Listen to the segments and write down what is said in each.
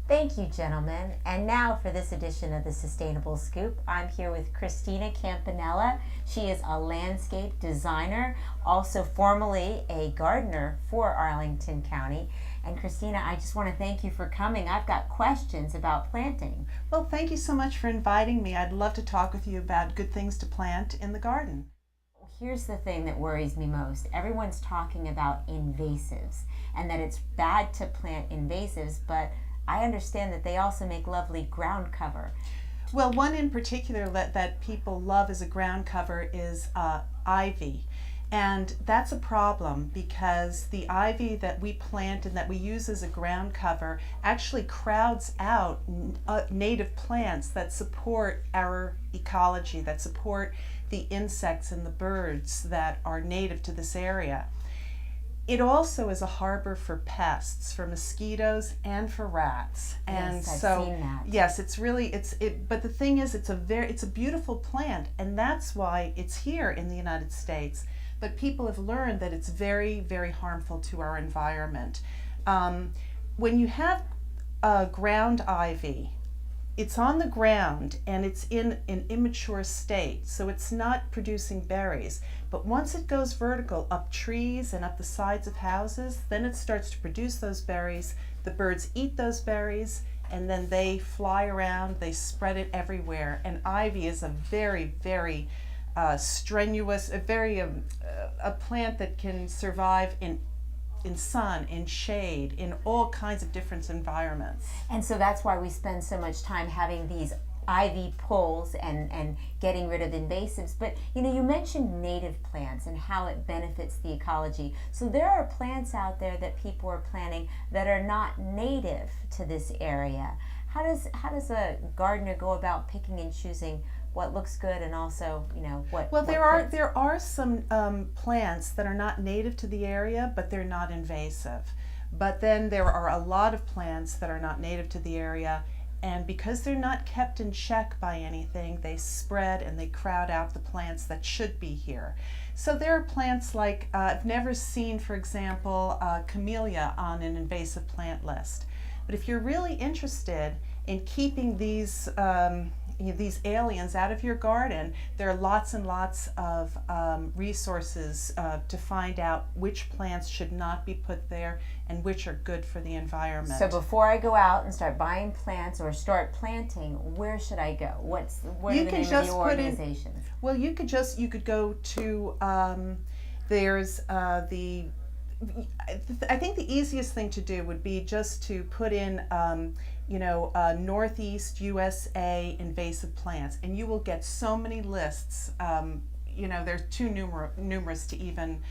Thank you, gentlemen. And now for this edition of the Sustainable Scoop, I'm here with Christina Campanella. She is a landscape designer, also formerly a gardener for Arlington County. And Christina, I just want to thank you for coming. I've got questions about planting. Well, thank you so much for inviting me. I'd love to talk with you about good things to plant in the garden. Here's the thing that worries me most. Everyone's talking about invasives and that it's bad to plant invasives, but I understand that they also make lovely ground cover. Well, one in particular that people love as a ground cover is ivy. And that's a problem because the ivy that we plant and that we use as a ground cover actually crowds out native plants that support our ecology, that support the insects and the birds that are native to this area. It also is a harbor for pests, for mosquitoes and for rats. And Yes, I've so seen that. yes, it's really but the thing is it's a beautiful plant, and that's why it's here in the United States. But people have learned that it's very, very harmful to our environment. When you have ground ivy, it's on the ground and it's in an immature state, so it's not producing berries. But once it goes vertical up trees and up the sides of houses, then it starts to produce those berries. The birds eat those berries and then they fly around, they spread it everywhere. And ivy is a very, very strenuous, a plant that can survive in sun, in shade, in all kinds of different environments. And so that's why we spend so much time having these ivy pulls and getting rid of invasives. But you mentioned native plants and how it benefits the ecology. So there are plants out there that people are planting that are not native to this area. How does a gardener go about picking and choosing what looks good and also what? Well, what there are some plants that are not native to the area, but they're not invasive. But then there are a lot of plants that are not native to the area, and because they're not kept in check by anything, they spread and they crowd out the plants that should be here. So there are plants like I've never seen, for example, camellia on an invasive plant list. But if you're really interested in keeping these aliens out of your garden, there are lots and lots of resources to find out which plants should not be put there and which are good for the environment. So before I go out and start buying plants or start planting, where should I go? What are the name of the organizations? Well, you could go to there's I think the easiest thing to do would be just to put in Northeast USA invasive plants, and you will get so many lists. They're too numerous to even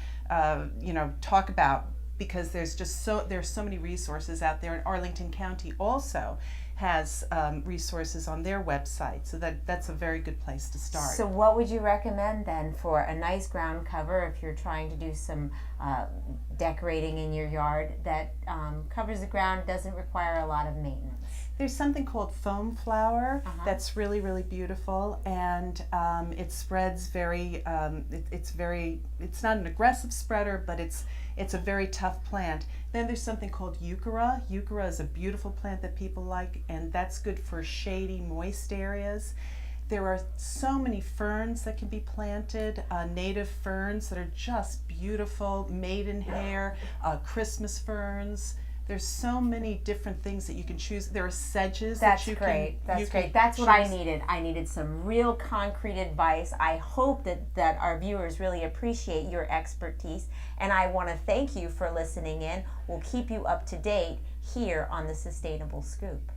talk about, because there's so many resources out there. And Arlington County also has resources on their website, so that's a very good place to start. So what would you recommend then for a nice ground cover if you're trying to do some decorating in your yard that covers the ground, doesn't require a lot of maintenance? There's something called foam flower that's really, really beautiful, and it spreads very. It's not an aggressive spreader, but it's a very tough plant. Then there's something called euchera. Euchera is a beautiful plant that people like, and that's good for shady, moist areas. There are so many ferns that can be planted, native ferns that are just beautiful, maidenhair, Christmas ferns. There's so many different things that you can choose. There are sedges That's that you great. can That's great. That's what I needed. I needed some real concrete advice. I hope that our viewers really appreciate your expertise, and I want to thank you for listening in. We'll keep you up to date here on the Sustainable Scoop.